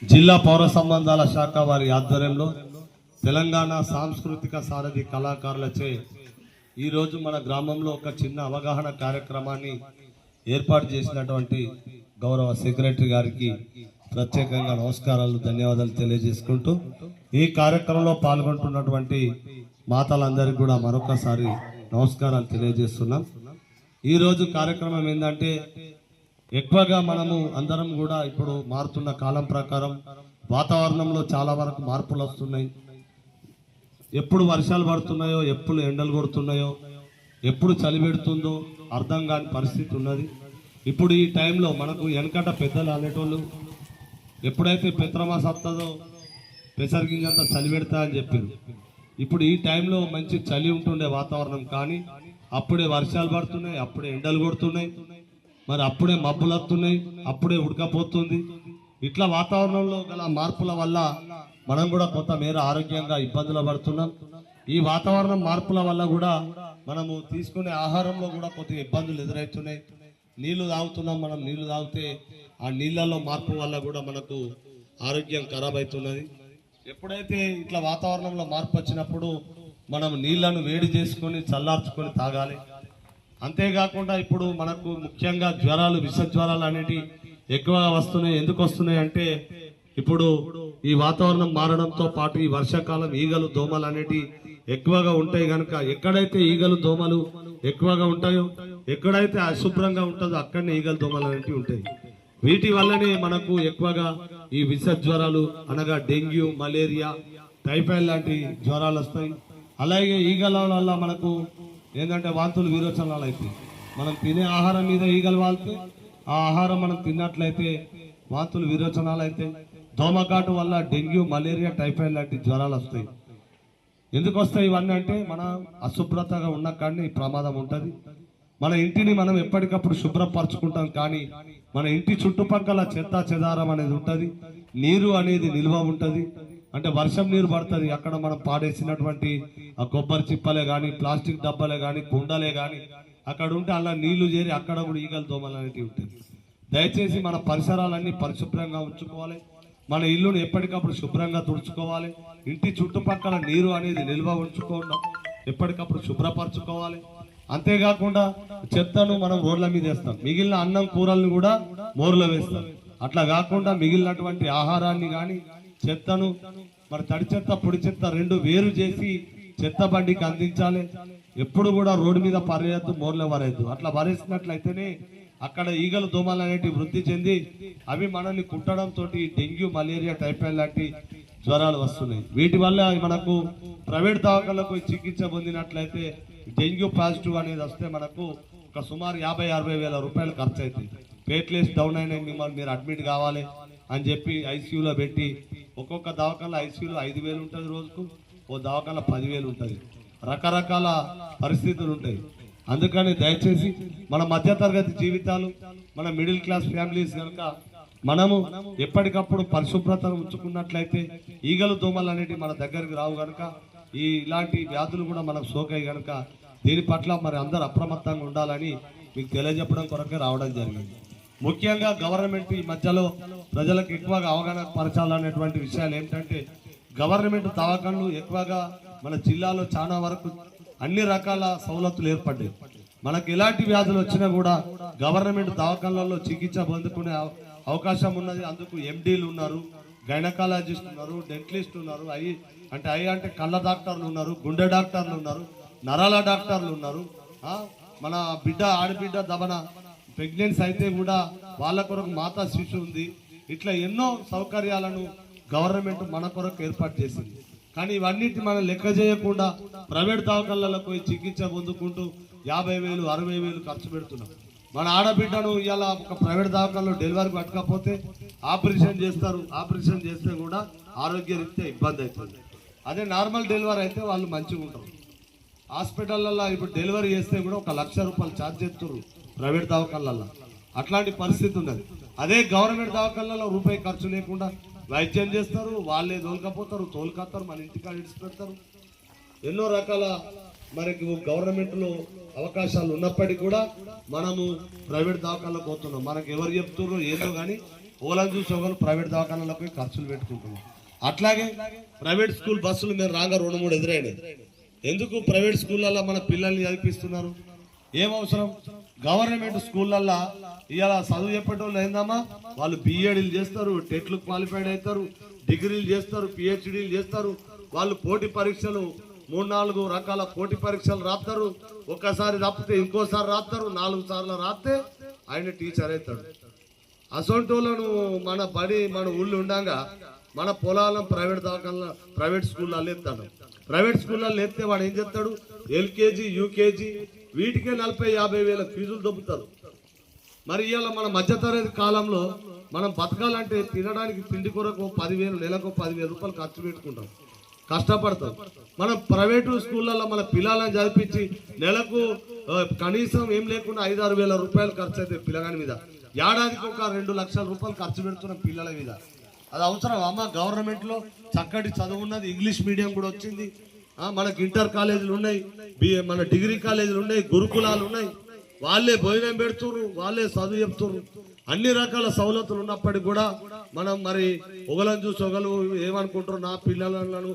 జిల్లా పౌర సంబంధాల శాఖ వారి ఆధ్వర్యంలో తెలంగాణ సాంస్కృతిక సారథి కళాకారులచే ఈరోజు మన గ్రామంలో ఒక చిన్న అవగాహన కార్యక్రమాన్ని ఏర్పాటు చేసినటువంటి గౌరవ సెక్రటరీ గారికి ప్రత్యేకంగా నమస్కారాలు, ధన్యవాదాలు తెలియజేసుకుంటూ ఈ కార్యక్రమంలో పాల్గొంటున్నటువంటి మాతలందరికీ కూడా మరొకసారి నమస్కారాలు తెలియజేస్తున్నాం. ఈరోజు కార్యక్రమం ఏంటంటే, ఎక్కువగా మనము అందరం కూడా ఇప్పుడు మారుతున్న కాలం ప్రకారం వాతావరణంలో చాలా వరకు మార్పులు వస్తున్నాయి. ఎప్పుడు వర్షాలు పడుతున్నాయో, ఎప్పుడు ఎండలు కొడుతున్నాయో, ఎప్పుడు చలి పెడుతుందో అర్థం కాని పరిస్థితి ఉన్నది. ఇప్పుడు ఈ టైంలో మనకు వెనకట పెద్దలు అనేటోళ్ళు ఎప్పుడైతే పెత్రమాస వస్తుందో పెసరిగింజంత చలి పెడతా అని చెప్పారు. ఇప్పుడు ఈ టైంలో మంచి చలి ఉంటుండే వాతావరణం, కానీ అప్పుడే వర్షాలు పడుతున్నాయి, అప్పుడే ఎండలు కొడుతున్నాయి, మరి అప్పుడే మబ్బులు వస్తున్నాయి, అప్పుడే ఉడకపోతుంది. ఇట్లా వాతావరణంలో గల మార్పుల వల్ల మనం కూడా కొంత మేర ఆరోగ్యంగా ఇబ్బందులు పడుతున్నాం. ఈ వాతావరణం మార్పుల వల్ల కూడా మనము తీసుకునే ఆహారంలో కూడా కొద్దిగా ఇబ్బందులు ఎదురవుతున్నాయి. నీళ్లు తాగుతున్నాం, మనం నీళ్లు తాగితే ఆ నీళ్ళల్లో మార్పు వల్ల కూడా మనకు ఆరోగ్యం ఖరాబ్ అవుతున్నది. ఎప్పుడైతే ఇట్లా వాతావరణంలో మార్పు వచ్చినప్పుడు మనం నీళ్లను వేడి చేసుకొని చల్లార్చుకొని తాగాలి. అంతేకాకుండా ఇప్పుడు మనకు ముఖ్యంగా జ్వరాలు, విష జ్వరాలు అనేవి ఎక్కువగా వస్తున్నాయి. ఎందుకు వస్తున్నాయి అంటే, ఇప్పుడు ఈ వాతావరణం మారడంతో పాటు ఈ వర్షాకాలం ఈగలు, దోమలు అనేవి ఎక్కువగా ఉంటాయి కనుక ఎక్కడైతే ఈగలు, దోమలు ఎక్కువగా ఉంటాయో, ఎక్కడైతే అశుభ్రంగా ఉంటుందో అక్కడనే ఈగలు, దోమలు అనేవి ఉంటాయి. వీటి వల్లనే మనకు ఎక్కువగా ఈ విష జ్వరాలు అనగా డెంగ్యూ, మలేరియా, టైఫాయిడ్ లాంటి జ్వరాలు వస్తాయి. అలాగే ఈగల వల్ల మనకు ఏంటంటే వాంతులు, విరోచనాలు అవుతాయి. మనం తినే ఆహారం మీద ఈగలు వాళ్తే ఆ ఆహారం మనం తిన్నట్లయితే వాంతులు, విరోచనాలు అయితే దోమకాటు వల్ల డెంగ్యూ, మలేరియా, టైఫాయిడ్ లాంటి జ్వరాలు వస్తాయి. ఎందుకు వస్తాయి ఇవన్నీ అంటే, మన అశుభ్రతగా ఉన్న కానీ ప్రమాదం ఉంటుంది. మన ఇంటిని మనం ఎప్పటికప్పుడు శుభ్రపరచుకుంటాం, కానీ మన ఇంటి చుట్టుపక్కల చెత్త చెదారం అనేది ఉంటుంది, నీరు అనేది నిల్వ ఉంటుంది. అంటే వర్షం నీరు పడుతుంది, అక్కడ మనం పాడేసినటువంటి ఆ కొబ్బరి చిప్పలే కానీ, ప్లాస్టిక్ డబ్బాలే కానీ, కుండలే కానీ అక్కడ ఉంటే అలా నీళ్లు చేరి అక్కడ కూడా ఈగలు, దోమలు అనేవి ఉంటుంది. దయచేసి మన పరిసరాలన్నీ పరిశుభ్రంగా ఉంచుకోవాలి. మన ఇల్లును ఎప్పటికప్పుడు శుభ్రంగా తుడుచుకోవాలి. ఇంటి చుట్టుపక్కల నీరు అనేది నిల్వ ఉంచుకోవడం ఎప్పటికప్పుడు శుభ్రపరచుకోవాలి. అంతేకాకుండా చెత్తను మనం రోడ్ల మీద వేస్తాం, మిగిలిన అన్నం కూరల్ని కూడా మోర్లో వేస్తాం. అట్లా కాకుండా మిగిలినటువంటి ఆహారాన్ని కానీ చెత్తను మరి తడి చెత్త, పొడి చెత్త రెండు వేరు చేసి చెత్త బండికి అందించాలి. ఎప్పుడు కూడా రోడ్డు మీద పరేయద్దు, మోర్లో పరేయద్దు. అట్లా పరేసినట్లయితేనే అక్కడ ఈగలు, దోమలు అనేటివి వృద్ధి చెంది అవి మనల్ని కుట్టడంతో డెంగ్యూ, మలేరియా, టైఫాయిడ్ లాంటి జ్వరాలు వస్తున్నాయి. వీటి వల్ల మనకు ప్రైవేట్ దవాఖానలకు చికిత్స పొందినట్లయితే డెంగ్యూ పాజిటివ్ అనేది వస్తే మనకు ఒక సుమారు 50-60 వేల రూపాయలు ఖర్చు అవుతుంది. ప్లేట్లెట్స్ డౌన్ అయినాయి, మిమ్మల్ని మీరు అడ్మిట్ కావాలి అని చెప్పి ఐసీయూలో పెట్టి, ఒక్కొక్క దవాఖానలో ఐసీయూలో 5,000 ఉంటుంది రోజుకు, ఓ దవాఖాన 10,000 ఉంటుంది. రకరకాల పరిస్థితులు ఉంటాయి. అందుకని దయచేసి మన మధ్యతరగతి జీవితాలు, మన మిడిల్ క్లాస్ ఫ్యామిలీస్ కనుక మనము ఎప్పటికప్పుడు పరిశుభ్రతను ఉంచుకున్నట్లయితే ఈగలు, దోమలు అనేటివి మన దగ్గరికి రావు కనుక ఇలాంటి వ్యాధులు కూడా మనకు సోకాయి కనుక దీని పట్ల మరి అందరూ అప్రమత్తంగా ఉండాలని మీకు తెలియజెప్పడం కొరకే రావడం జరిగింది. ముఖ్యంగా గవర్నమెంట్ ఈ మధ్యలో ప్రజలకు ఎక్కువగా అవగాహన పరచాలనేటువంటి విషయాలు ఏమిటంటే, గవర్నమెంట్ దవాఖానలు ఎక్కువగా మన జిల్లాలో చాలా వరకు అన్ని రకాల సౌలతులు ఏర్పడ్డాయి. మనకు ఎలాంటి వ్యాధులు వచ్చినా కూడా గవర్నమెంట్ దవాఖానలలో చికిత్స పొందుకునే అవకాశం ఉన్నది. అందుకు ఎండీలు ఉన్నారు, గైనకాలజిస్ట్ ఉన్నారు, డెంటలిస్ట్ ఉన్నారు, ఐ అంటే కళ్ళ డాక్టర్లు ఉన్నారు, గుండె డాక్టర్లు ఉన్నారు, నరాల డాక్టర్లు ఉన్నారు. మన బిడ్డ, ఆడబిడ్డ దమన ప్రెగ్నెన్సీ అయితే కూడా వాళ్ళ కొరకు మాతా శిశు ఉంది. ఇట్లా ఎన్నో సౌకర్యాలను గవర్నమెంట్ మన కొరకు ఏర్పాటు చేసింది. కానీ ఇవన్నిటి మనం లెక్క చేయకుండా ప్రైవేట్ దవాఖానలకు పోయి చికిత్స పొందుకుంటూ 50,000, 60,000 ఖర్చు పెడుతున్నాం. మన ఆడబిడ్డను ఇలా ఒక ప్రైవేట్ దవాఖానలో డెలివరీకి పట్టకపోతే ఆపరేషన్ చేస్తారు. ఆపరేషన్ చేస్తే కూడా ఆరోగ్యరీత్యా ఇబ్బంది అవుతుంది. అదే నార్మల్ డెలివరీ అయితే వాళ్ళు మంచిగా ఉంటారు. హాస్పిటల్లో ఇప్పుడు డెలివరీ చేస్తే కూడా 1,00,000 రూపాయలు ఛార్జ్ చేస్తారు ప్రైవేట్ దవాఖానలలో. అట్లాంటి పరిస్థితి ఉన్నది. అదే గవర్నమెంట్ దవాఖానలలో రూపాయి ఖర్చు లేకుండా వైద్యం చేస్తారు, వాళ్ళే తోలుకొస్తారు, మన ఇంటికాడ ఇడిచి పెడతారు. ఎన్నో రకాల మనకు గవర్నమెంట్లో అవకాశాలు ఉన్నప్పటికీ కూడా మనము ప్రైవేట్ దవాఖానలకు పోతున్నాం. మనకు ఎవరు చెప్తున్నారో ఏదో కానీ ఓలను చూసి ఒకరు ప్రైవేట్ దవాఖానాలకు ఖర్చులు పెట్టుకుంటున్నాం. అట్లాగే ప్రైవేట్ స్కూల్ బస్సులు మీరు రాగా 2-3 ఎదురైనాయి. ఎందుకు ప్రైవేట్ స్కూళ్ళల్లో మన పిల్లల్ని చదివిస్తున్నారు? ఏం అవసరం? గవర్నమెంట్ స్కూళ్ళల్లో ఇవాళ చదువు చెప్పేటోళ్ళు ఏందమ్మా, వాళ్ళు బిఎడ్లు చేస్తారు, టెట్లు క్వాలిఫైడ్ అవుతారు, డిగ్రీలు చేస్తారు, పిహెచ్డీలు చేస్తారు. వాళ్ళు పోటీ పరీక్షలు 3-4 రకాల పోటీ పరీక్షలు రాస్తారు. ఒక్కసారి రాపితే ఇంకోసారి రాస్తారు, 4 సార్లు రాస్తే ఆయన టీచర్ అవుతాడు. అసొంటోళ్ళను మన ఊళ్ళో ఉండగా మన పొలాలను ప్రైవేట్ దవాఖాన ప్రైవేట్ స్కూళ్ళల్లో ఎత్తాడు. ప్రైవేట్ స్కూళ్ళల్లో ఎత్తే వాడు ఏం చేస్తాడు? ఎల్కేజీ యూకేజీ వీటికే 40-50 వేల ఫీజులు దొబ్బుతారు. మరి ఇవాళ మన మధ్యతరగతి కాలంలో మనం బతకాలంటే తినడానికి తిండి కొరకు 10,000 నెలకు 10,000 రూపాయలు ఖర్చు పెట్టుకుంటాం, కష్టపడతాం. మనం ప్రైవేటు స్కూళ్ళల్లో మన పిల్లలను చదివించి నెలకు కనీసం ఏం లేకుండా 5-6 వేల రూపాయలు ఖర్చు అవుతాయి పిల్లగాని మీద. ఏడాదికి ఒక 2 లక్షల రూపాయలు ఖర్చు పెడుతున్నాం పిల్లల మీద. అది అవసరం అమ్మ? గవర్నమెంట్లో చక్కటి చదువు ఉన్నది, ఇంగ్లీష్ మీడియం కూడా వచ్చింది, మనకి ఇంటర్ కాలేజీలు ఉన్నాయి, మన డిగ్రీ కాలేజీలు ఉన్నాయి, గురుకులాలు ఉన్నాయి. వాళ్ళే భోజనం పెడుతున్నారు, వాళ్ళే చదువు చెప్తున్నారు. అన్ని రకాల సౌలతులు ఉన్నప్పటికీ కూడా మనం మరి ఒకళ్ళని చూసి ఒకరు ఏమనుకుంటారు, నా పిల్లలను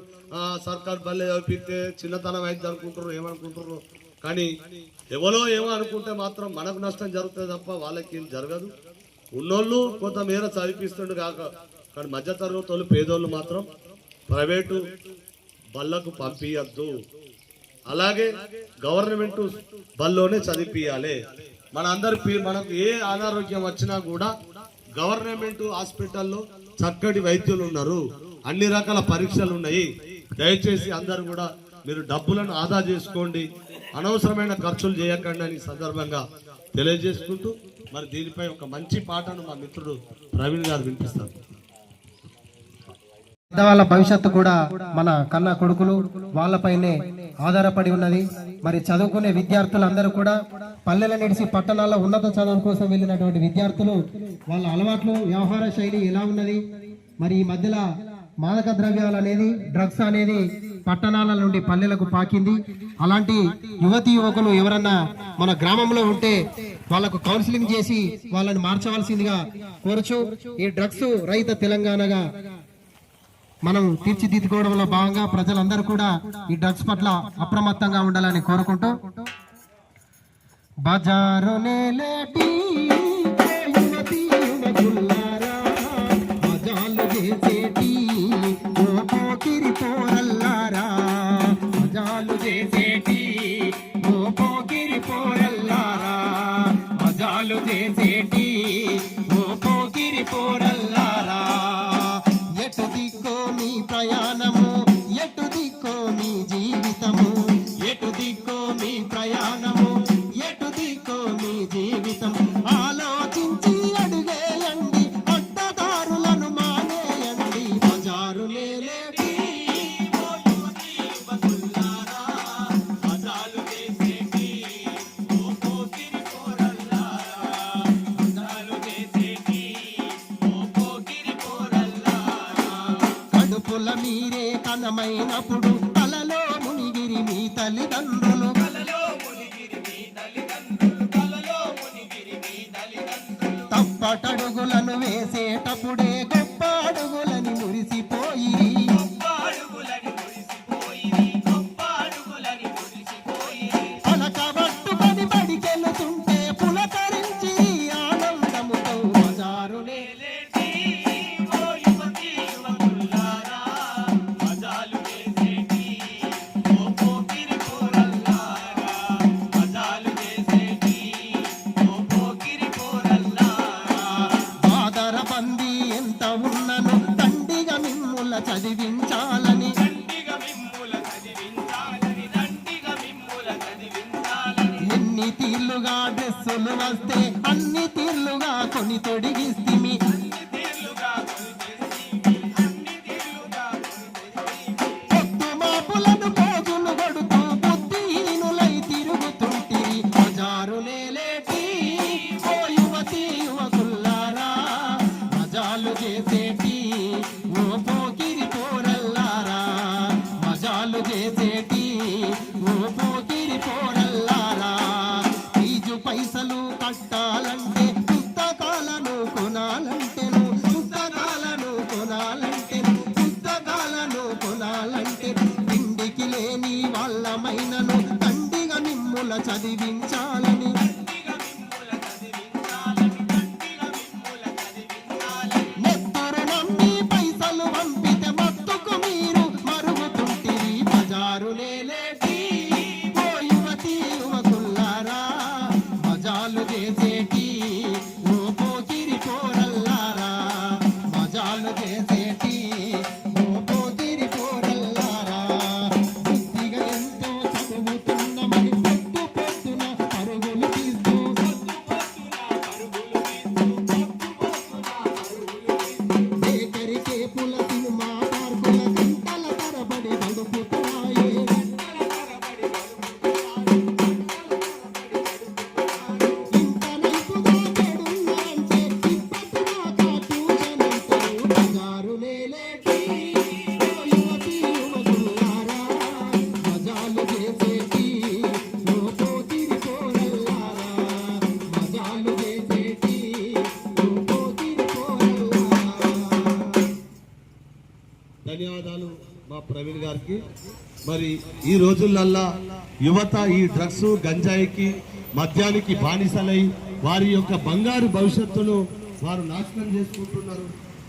సర్కార్ బల్లే చదివితే చిన్నతనం అయింది అనుకుంటారు, ఏమనుకుంటారు. కానీ ఎవరో ఏమో అనుకుంటే మాత్రం మనకు నష్టం జరుగుతుంది తప్ప వాళ్ళకి ఏం జరగదు. ఉన్నోళ్ళు కొంతమేర చదివిస్తుండు కాక, కానీ మధ్యతరగతి వాళ్ళు పేదోళ్ళు మాత్రం ప్రైవేటు బళ్ళకు పంపించద్దు. అలాగే గవర్నమెంట్ బల్లోనే చదివిపియాలి. మనకు ఏ అనారోగ్యం వచ్చినా కూడా గవర్నమెంట్ హాస్పిటల్లో చక్కటి వైద్యులు ఉన్నారు, అన్ని రకాల పరీక్షలు ఉన్నాయి. దయచేసి అందరూ కూడా మీరు డబ్బులను ఆదా చేసుకోండి, అనవసరమైన ఖర్చులు చేయకండి అని సందర్భంగా తెలియజేసుకుంటూ మరి దీనిపై ఒక మంచి పాటను మా మిత్రుడు ప్రవీణ్ గారు వినిపిస్తారు. పెద్దవాళ్ళ భవిష్యత్తు కూడా మన కన్న కొడుకులు వాళ్ళపైనే ఆధారపడి ఉన్నది. మరి చదువుకునే విద్యార్థులందరూ కూడా పల్లెల నిడిసి పట్టణాల్లో ఉన్నత చదువుల కోసం వెళ్ళినటువంటి విద్యార్థులు వాళ్ళ అలవాట్లు వ్యవహార శైలి ఎలా ఉన్నది, మరి ఈ మధ్యలో మాదక ద్రవ్యాలు అనేది డ్రగ్స్ అనేది పట్టణాల నుండి పల్లెలకు పాకింది. అలాంటి యువతీ యువకులు ఎవరన్నా మన గ్రామంలో ఉంటే వాళ్ళకు కౌన్సిలింగ్ చేసి వాళ్ళని మార్చవలసిందిగా కోరుచు ఈ డ్రగ్స్ రహిత తెలంగాణగా మనం తీర్చిదిద్దుకోవడంలో భాగంగా ప్రజలందరూ కూడా ఈ డ్రగ్స్ పట్ల అప్రమత్తంగా ఉండాలని కోరుకుంటూ బజారు నేలేటి యువతీ యువకులారా మజాలు చేసేటి ఓ పోకిరి పోరల్లారా, మజాలు చేసేటి ఓ పోకిరి పోరల్లారా, మజాలు చేసేటి ఓ పోకిరి పోరల్లారా. ఎటు దిక్కో మీ ప్రయాణము, ఎటు దిక్కో మీ జీవితము, ఎటు దిక్కో మీ ప్రయాణము, ఎటు దిక్కో మీ జీవితం. ఆలోచించి అడుగేయండి, అడ్డదారులను మానేయండి. బజారు నేలేటి ఓ యువతీ యువకులారా, మజాలు చేసేటి ఓ పోకిరి పోరల్లారా, మజాలు చేసేటి ఓ పోకిరి పోరల్లారా. కడుపుల మీరే కనమైనప్పుడు కలలో మునిగిరి మీ తల్లిదండ్రులు, తప్పటడుగులను వేసేటప్పుడే గొప్ప అడుగులని మురిసిపోయి, పలకబట్టుకొని బడికెళ్తుంటే పులకరించి ఆనందముతో. బజారు నేలేటి ఓ యువతీ యువకులారా, మజాలు చేసేటి ఓ పోకిరి పోరల్లారా, మజాలు చేసేటి ఓ పోకిరి పోరల్లారా. బాదరబందీ ఎంత ఉన్నను దండిగా మిమ్ముల చదివించాలని, ఎన్ని తీర్లుగా డ్రెస్సులు వస్తే అన్ని తీర్లుగా కొని తొడిగిస్తిమి, పొద్దు మాపులను పోజులు కొడుతూ బుద్ధిహీనులై తిరుగుతుంటిరి. బజారు నేలేటి ఓ యువతీ యువకులారా, మజాలు చేసేటి ఓ పోకిరి పోరల్లారా, మజాలు చేసేటి ఓ పోకిరి పోరల్లారా. ఫీజు పైసలు కట్టాలంటే పుస్తకాలను కొనాలంటేను బజారులేలేటి ఓ యువతి యువకులారా, మజాలు చేసేటి ఓ పోతిరి పోరల్లారా, మజాలు చేసేటి ఓ పోతిరి పోరల్లారా. ధన్యవాదాలు మా ప్రవీణ్ గారికి. మరి ఈ రోజులల్లా యువత ఈ డ్రగ్స్ గంజాయికి మద్యానికి బానిసలై వారి యొక్క బంగారు భవిష్యత్తును వారు నాశనం చేసుకుంటున్నారు.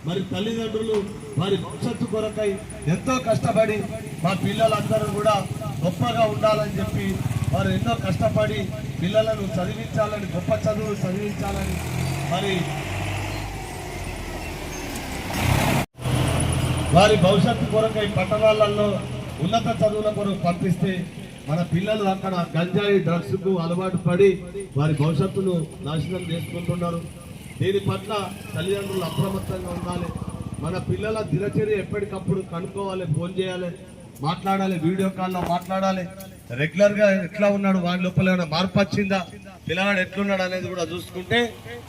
మరి తల్లిదండ్రులు వారి భవిష్యత్తు కొరకై ఎంతో కష్టపడి మా పిల్లలందరూ కూడా గొప్పగా ఉండాలని చెప్పి వారు ఎన్నో కష్టపడి పిల్లలను చదివించాలని, గొప్ప చదువులు చదివించాలని మరి వారి భవిష్యత్తు కొరకై పట్టణాలలో ఉన్నత చదువుల కొరకు పంపిస్తే మన పిల్లలు అక్కడ గంజాయి డ్రగ్స్ కు అలవాటు పడి వారి భవిష్యత్తును నాశనం చేసుకుంటున్నారు. దీని పట్ల తల్లిదండ్రులు అప్రమత్తంగా ఉండాలి. మన పిల్లల దినచర్య ఎప్పటికప్పుడు కనుక్కోవాలి, ఫోన్ చేయాలి, మాట్లాడాలి, వీడియో కాల్లో మాట్లాడాలి. రెగ్యులర్ గా ఎట్లా ఉన్నాడు, వాడి లోపల ఏమైనా మార్పు వచ్చిందా, పిల్లవాడు ఎట్లున్నాడు అనేది కూడా చూసుకుంటే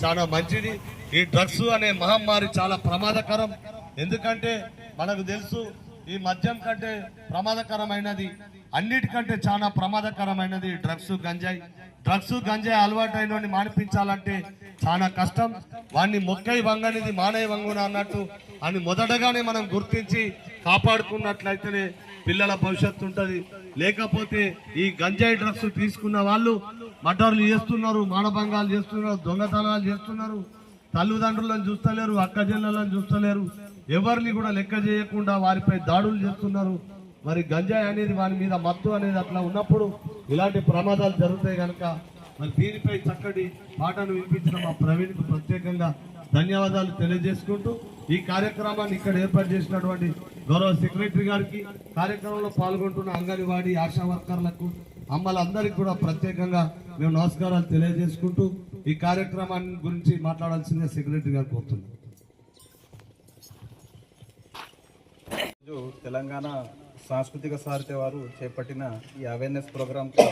చాలా మంచిది. ఈ డ్రగ్స్ అనే మహమ్మారి చాలా ప్రమాదకరం. ఎందుకంటే మనకు తెలుసు ఈ మద్యం కంటే ప్రమాదకరమైనది, అన్నిటికంటే చాలా ప్రమాదకరమైనది డ్రగ్స్ గంజాయి అలవాటైన మానిపించాలంటే చాలా కష్టం. వాడిని మొక్కై వంగనిది మానయ్య వంగున అన్నట్టు అని మొదటగానే మనం గుర్తించి కాపాడుకున్నట్లయితేనే పిల్లల భవిష్యత్తు ఉంటుంది. లేకపోతే ఈ గంజాయి డ్రగ్స్ తీసుకున్న వాళ్ళు మర్డర్లు చేస్తున్నారు, మానభంగాలు చేస్తున్నారు, దొంగతనాలు చేస్తున్నారు, తల్లిదండ్రులను చూస్తలేరు, అక్క చెల్లెలను చూస్తలేరు, ఎవరిని కూడా లెక్క చేయకుండా వారిపై దాడులు చేస్తున్నారు. మరి గంజాయి అనేది వారి మీద మత్తు అనేది అట్లా ఉన్నప్పుడు ఇలాంటి ప్రమాదాలు జరుగుతాయి కనుక మరి దీనిపై చక్కటి పాటను వినిపించిన మా ప్రవీణ్కు ప్రత్యేకంగా ధన్యవాదాలు తెలియజేసుకుంటూ ఈ కార్యక్రమాన్ని ఇక్కడ ఏర్పాటు చేసినటువంటి గౌరవ సెక్రటరీ గారికి, కార్యక్రమంలో పాల్గొంటున్న అంగన్వాడీ ఆశా వర్కర్లకు, అమ్మలందరికీ కూడా ప్రత్యేకంగా మేము నమస్కారాలు తెలియజేసుకుంటూ ఈ కార్యక్రమాన్ని గురించి మాట్లాడాల్సిందే సెక్రటరీ గారు కోరుతున్నాం. తెలంగాణ సాంస్కృతిక సారథి వారు చేపట్టిన ఈ అవేర్నెస్ ప్రోగ్రాంకి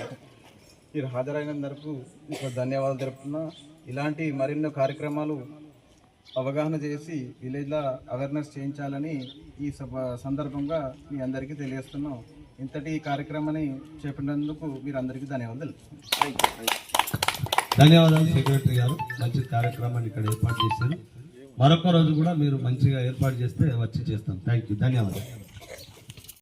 మీరు హాజరైనందుకు ధన్యవాదాలు తెలుపుతున్నా. ఇలాంటి మరెన్నో కార్యక్రమాలు అవగాహన చేసి విలేజ్లో అవేర్నెస్ చేయించాలని ఈ సందర్భంగా మీ అందరికీ తెలియజేస్తున్నాం. ఇంతటి కార్యక్రమాన్ని చేపట్టినందుకు మీరు అందరికీ ధన్యవాదాలు. ధన్యవాదాలు సెక్రటరీ గారు, మంచి కార్యక్రమాన్ని ఇక్కడ ఏర్పాటు చేశారు. మరొక రోజు కూడా మీరు మంచిగా ఏర్పాటు చేస్తే వచ్చి చేస్తాం. థ్యాంక్ యూ, ధన్యవాదాలు.